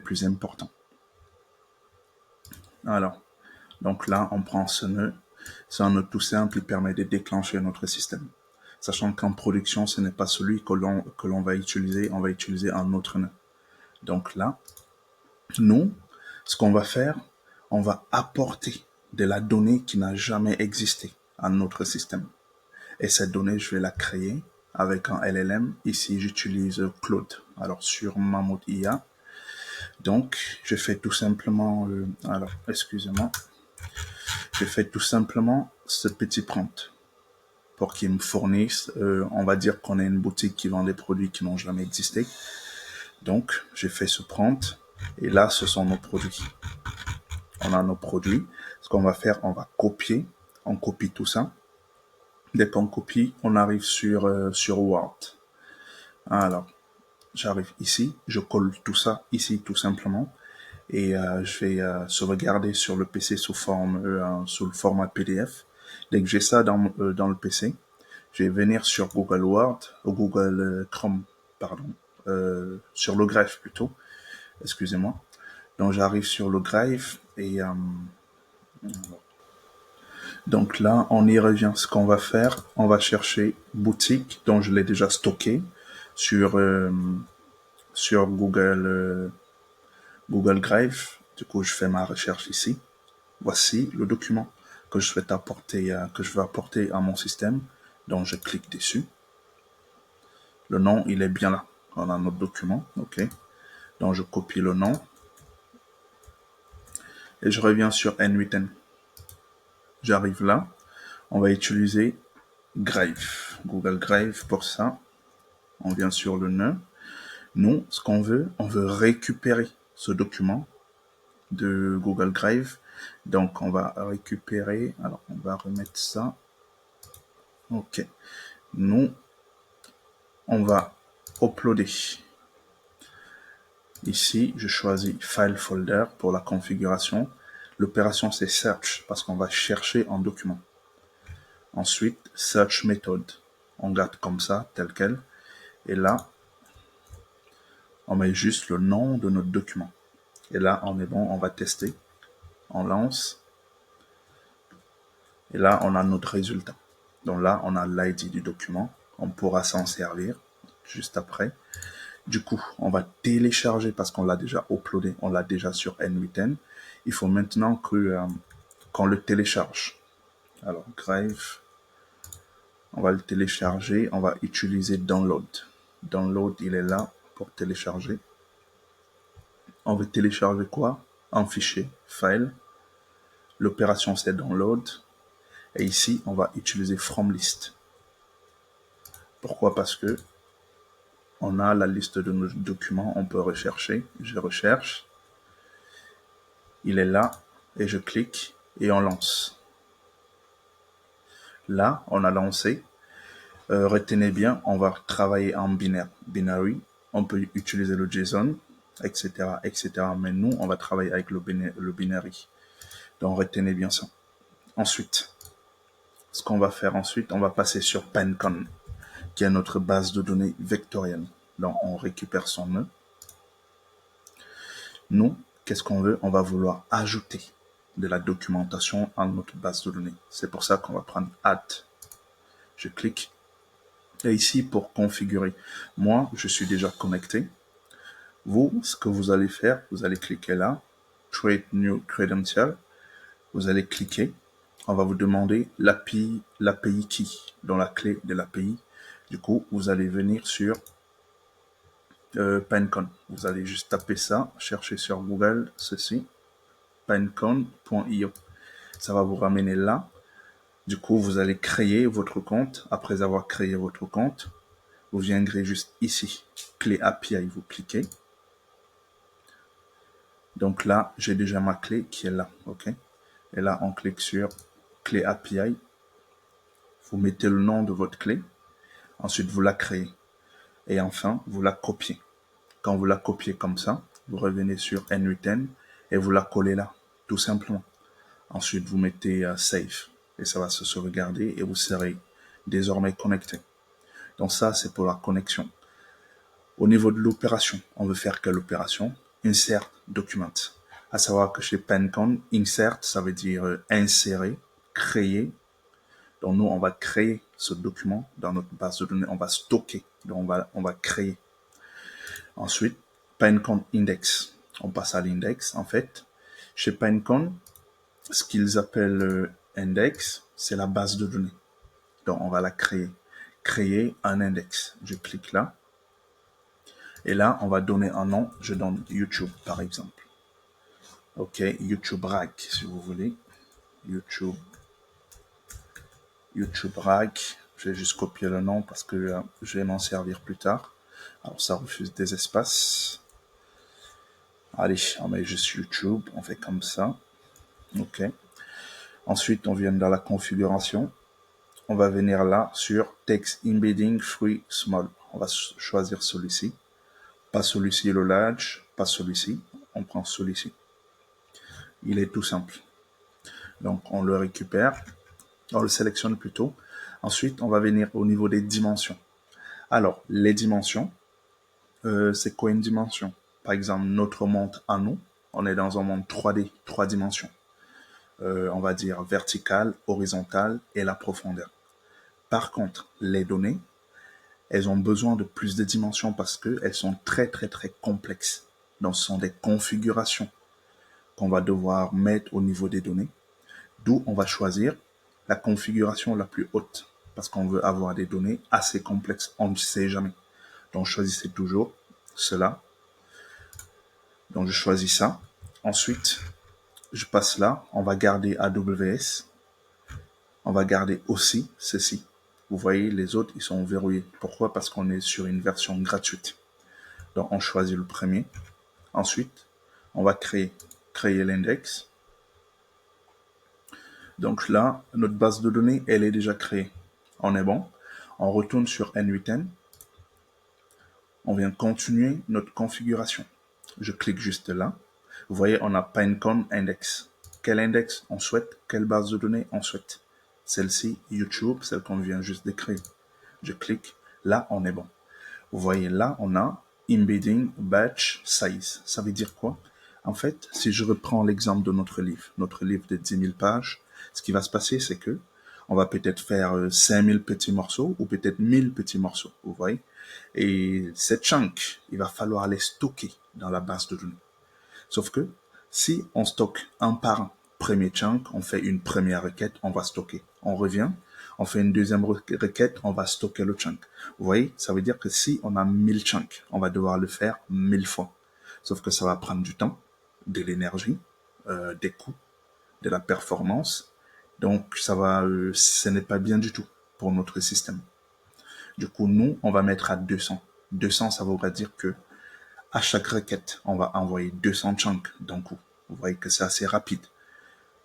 plus importants. Alors, donc là, on prend ce nœud. C'est un nœud tout simple, il permet de déclencher notre système. Sachant qu'en production, ce n'est pas celui que l'on va utiliser, on va utiliser un autre nœud. Donc là, nous, ce qu'on va faire, on va apporter de la donnée qui n'a jamais existé à notre système. Et cette donnée, je vais la créer avec un LLM. Ici, j'utilise Claude. Alors, sur Mammut IA. Donc, je fais tout simplement, excusez-moi, je fais tout simplement ce petit prompt pour qu'il me fournisse, on va dire qu'on est une boutique qui vend des produits qui n'ont jamais existé. Donc, j'ai fait ce prompt et là, ce sont nos produits. On a nos produits. Ce qu'on va faire, on va copier. On copie tout ça. Dès qu'on copie, on arrive sur Word. Alors, j'arrive ici, je colle tout ça ici tout simplement et je vais sauvegarder sur le PC sous le format PDF. Dès que j'ai ça dans le PC, je vais venir sur Google Word, ou Google Chrome, pardon, sur le Drive plutôt, excusez-moi. Donc j'arrive sur le Drive et donc là, on y revient. Ce qu'on va faire, on va chercher boutique, dont je l'ai déjà stocké sur Google Drive. Du coup, je fais ma recherche ici. Voici le document que je vais apporter à mon système. Donc, je clique dessus. Le nom, il est bien là. On a notre document. OK. Donc, je copie le nom. Et je reviens sur N8N. J'arrive là. On va utiliser Drive. Google Drive pour ça. On vient sur le nœud. Nous, ce qu'on veut, on veut récupérer ce document de Google Drive. Donc, on va récupérer. Alors, on va remettre ça. OK. Nous, on va uploader. Ici, je choisis File Folder pour la configuration. L'opération, c'est Search parce qu'on va chercher un document. Ensuite, Search Method. On garde comme ça, tel quel. Et là, on met juste le nom de notre document. Et là, on est bon, on va tester. On lance. Et là, on a notre résultat. Donc là, on a l'ID du document. On pourra s'en servir juste après. Du coup, on va télécharger parce qu'on l'a déjà uploadé, on l'a déjà sur N8N. Il faut maintenant qu'on le télécharge. Alors, Drive, on va le télécharger. On va utiliser Download. Download, il est là pour télécharger. On veut télécharger quoi? Un fichier, File. L'opération, c'est Download. Et ici, on va utiliser From List. Pourquoi? Parce que on a la liste de nos documents, on peut rechercher. Je recherche. Il est là et je clique et on lance. Là, on a lancé. Retenez bien, on va travailler en binaire. Binary, on peut utiliser le JSON, etc., etc. Mais nous, on va travailler avec le binary. Donc, retenez bien ça. Ensuite, ce qu'on va faire ensuite, on va passer sur PenCon, qui est notre base de données vectorielle. Donc, on récupère son nœud. Nous, qu'est-ce qu'on veut? On va vouloir ajouter de la documentation à notre base de données. C'est pour ça qu'on va prendre Add. Je clique. Et ici, pour configurer, moi, je suis déjà connecté. Vous, ce que vous allez faire, vous allez cliquer là, Create New Credential. Vous allez cliquer. On va vous demander l'API key, dans la clé de l'API. Du coup, vous allez venir sur PenCon. Vous allez juste taper ça, chercher sur Google ceci, pencon.io. Ça va vous ramener là. Du coup, vous allez créer votre compte. Après avoir créé votre compte, vous viendrez juste ici, clé API, vous cliquez. Donc là, j'ai déjà ma clé qui est là, ok. Et là, on clique sur clé API. Vous mettez le nom de votre clé. Ensuite, vous la créez. Et enfin, vous la copiez. Quand vous la copiez comme ça, vous revenez sur N8N et vous la collez là, tout simplement. Ensuite, vous mettez Save et ça va se sauvegarder et vous serez désormais connecté. Donc ça, c'est pour la connexion. Au niveau de l'opération, on veut faire quelle opération? Insert document. À savoir que chez Pencon, insert, ça veut dire insérer, créer. Donc nous, on va créer ce document dans notre base de données, on va stocker, donc on va créer. Ensuite, Pinecone Index. On passe à l'index. En fait, chez Pinecone, ce qu'ils appellent index, c'est la base de données. Donc, on va la créer. Créer un index. Je clique là. Et là, on va donner un nom. Je donne YouTube, par exemple. OK, YouTube Rag, si vous voulez. YouTube Rag. Je vais juste copier le nom parce que je vais m'en servir plus tard. Alors, ça refuse des espaces. Allez, on met juste YouTube, on fait comme ça. OK. Ensuite, on vient dans la configuration. On va venir là sur Text Embedding Free Small. On va choisir celui-ci. Pas celui-ci le large, pas celui-ci. On prend celui-ci. Il est tout simple. Donc, on le récupère. On le sélectionne plutôt. Ensuite, on va venir au niveau des dimensions. Alors, les dimensions, c'est quoi une dimension? Par exemple, notre monde à nous, on est dans un monde 3D, 3 dimensions. On va dire verticale, horizontale et la profondeur. Par contre, les données, elles ont besoin de plus de dimensions parce qu'elles sont très complexes. Donc, ce sont des configurations qu'on va devoir mettre au niveau des données. D'où on va choisir la configuration la plus haute parce qu'on veut avoir des données assez complexes. On ne sait jamais. Donc, choisissez toujours cela. Donc, je choisis ça. Ensuite, je passe là. On va garder AWS. On va garder aussi ceci. Vous voyez, les autres, ils sont verrouillés. Pourquoi? Parce qu'on est sur une version gratuite. Donc, on choisit le premier. Ensuite, on va créer l'index. Donc là, notre base de données, elle est déjà créée. On est bon. On retourne sur N8N. On vient continuer notre configuration. Je clique juste là. Vous voyez, on a Pinecone Index. Quel index on souhaite? Quelle base de données on souhaite? Celle-ci, YouTube, celle qu'on vient juste de créer. Je clique. Là, on est bon. Vous voyez, là, on a Embedding Batch Size. Ça veut dire quoi? En fait, si je reprends l'exemple de notre livre de 10 000 pages, ce qui va se passer, c'est que on va peut-être faire 5000 petits morceaux ou peut-être 1000 petits morceaux, vous voyez? Et ces chunks, il va falloir les stocker dans la base de données. Sauf que si on stocke un par un, premier chunk, on fait une première requête, on va stocker. On revient, on fait une deuxième requête, on va stocker le chunk. Vous voyez, ça veut dire que si on a 1000 chunks, on va devoir le faire 1000 fois. Sauf que ça va prendre du temps, de l'énergie, des coûts, de la performance. Donc, ce n'est pas bien du tout pour notre système. Du coup, nous, on va mettre à 200. 200, ça voudrait dire que à chaque requête, on va envoyer 200 chunks d'un coup. Vous voyez que c'est assez rapide.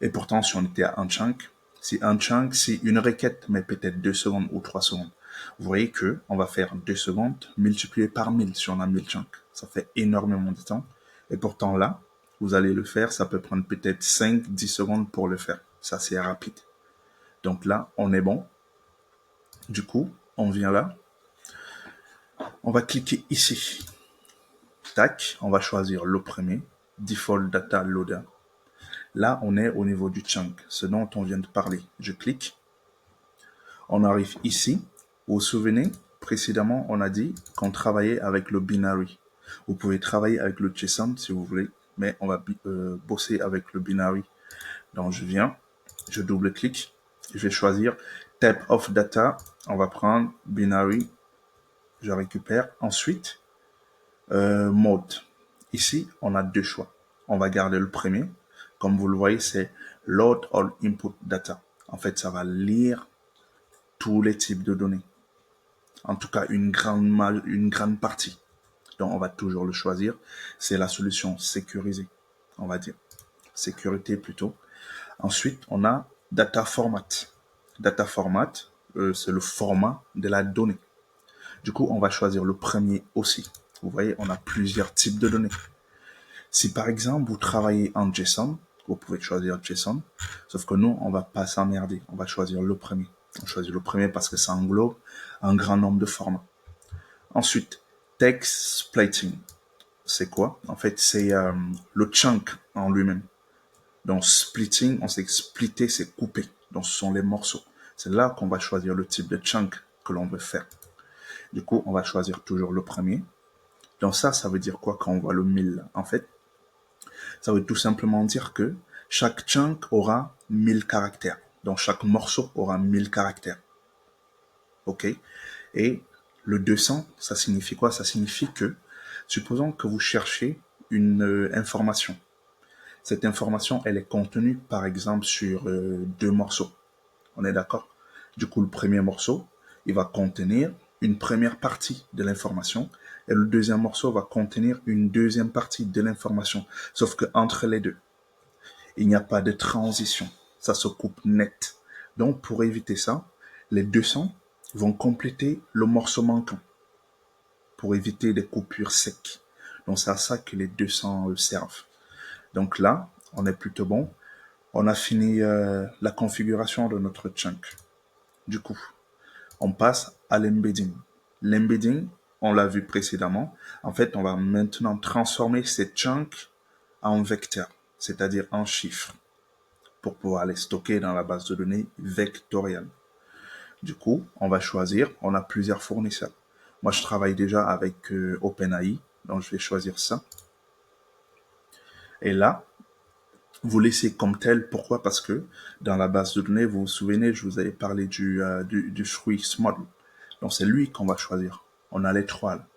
Et pourtant, si on était à un chunk, si une requête met peut-être 2 secondes ou 3 secondes, vous voyez que on va faire 2 secondes multiplié par 1000 si on a 1000 chunks. Ça fait énormément de temps. Et pourtant là, vous allez le faire, ça peut prendre peut-être 5-10 secondes pour le faire. Ça, c'est rapide. Donc là, on est bon. Du coup, on vient là. On va cliquer ici. Tac, on va choisir le premier, Default Data Loader. Là, on est au niveau du chunk, ce dont on vient de parler. Je clique. On arrive ici. Vous vous souvenez, précédemment, on a dit qu'on travaillait avec le binary. Vous pouvez travailler avec le JSON si vous voulez, mais on va bosser avec le binary. Donc, je viens, je double-clique, je vais choisir Type of Data. On va prendre binary. Je récupère. Ensuite, mode. Ici, on a 2 choix. On va garder le premier. Comme vous le voyez, c'est Load All Input Data. En fait, ça va lire tous les types de données. En tout cas, une grande partie. Donc, on va toujours le choisir. C'est la solution sécurisée, on va dire. Sécurité plutôt. Ensuite, on a Data Format. Data Format, c'est le format de la donnée. Du coup, on va choisir le premier aussi. Vous voyez, on a plusieurs types de données. Si par exemple, vous travaillez en JSON, vous pouvez choisir JSON, sauf que nous, on va pas s'emmerder. On va choisir le premier. On choisit le premier parce que ça englobe un grand nombre de formats. Ensuite, text splitting. c'est quoi? En fait, c'est le chunk en lui-même. Dans splitting, on sait que splitter, c'est couper. Donc, ce sont les morceaux. C'est là qu'on va choisir le type de chunk que l'on veut faire. Du coup, on va choisir toujours le premier. Donc ça veut dire quoi quand on voit le 1000? En fait, ça veut tout simplement dire que chaque chunk aura 1000 caractères. Donc chaque morceau aura 1000 caractères. OK? Et le 200, ça signifie quoi? Ça signifie que, supposons que vous cherchez une information. Cette information, elle est contenue, par exemple, sur deux morceaux. On est d'accord? Du coup, le premier morceau, il va contenir une première partie de l'information et le deuxième morceau va contenir une deuxième partie de l'information. Sauf que entre les deux, il n'y a pas de transition. Ça se coupe net. Donc, pour éviter ça, les 200 vont compléter le morceau manquant pour éviter des coupures secs. Donc, c'est à ça que les 200 servent. Donc là, on est plutôt bon. On a fini la configuration de notre chunk. Du coup, on passe à l'embedding. L'embedding, on l'a vu précédemment. En fait, on va maintenant transformer ces chunks en vecteurs, c'est-à-dire en chiffres, pour pouvoir les stocker dans la base de données vectorielle. Du coup, on va choisir, on a plusieurs fournisseurs. Moi, je travaille déjà avec OpenAI, donc je vais choisir ça. Et là, vous laissez comme tel. Pourquoi? Parce que dans la base de données, vous vous souvenez, je vous avais parlé du fruit small. Donc c'est lui qu'on va choisir. On a les trois là.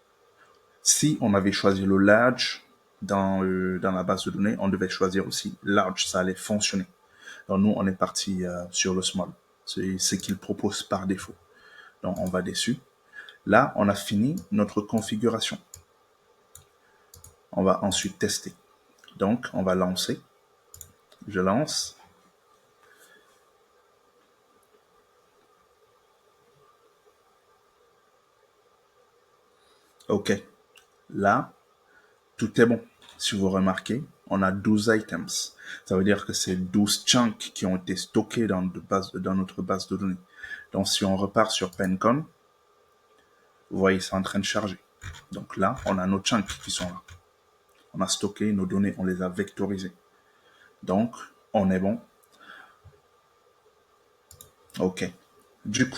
Si on avait choisi le large dans la base de données, on devait choisir aussi large, ça allait fonctionner. Donc nous, on est parti sur le small. C'est ce qu'il propose par défaut. Donc on va dessus. Là, on a fini notre configuration. On va ensuite tester. Donc on va lancer. Je lance. OK. Là, tout est bon. Si vous remarquez, on a 12 items. Ça veut dire que c'est 12 chunks qui ont été stockés dans notre base de données. Donc, si on repart sur Pencon, vous voyez, c'est en train de charger. Donc là, on a nos chunks qui sont là. On a stocké nos données, on les a vectorisées. Donc, on est bon. OK. Du coup,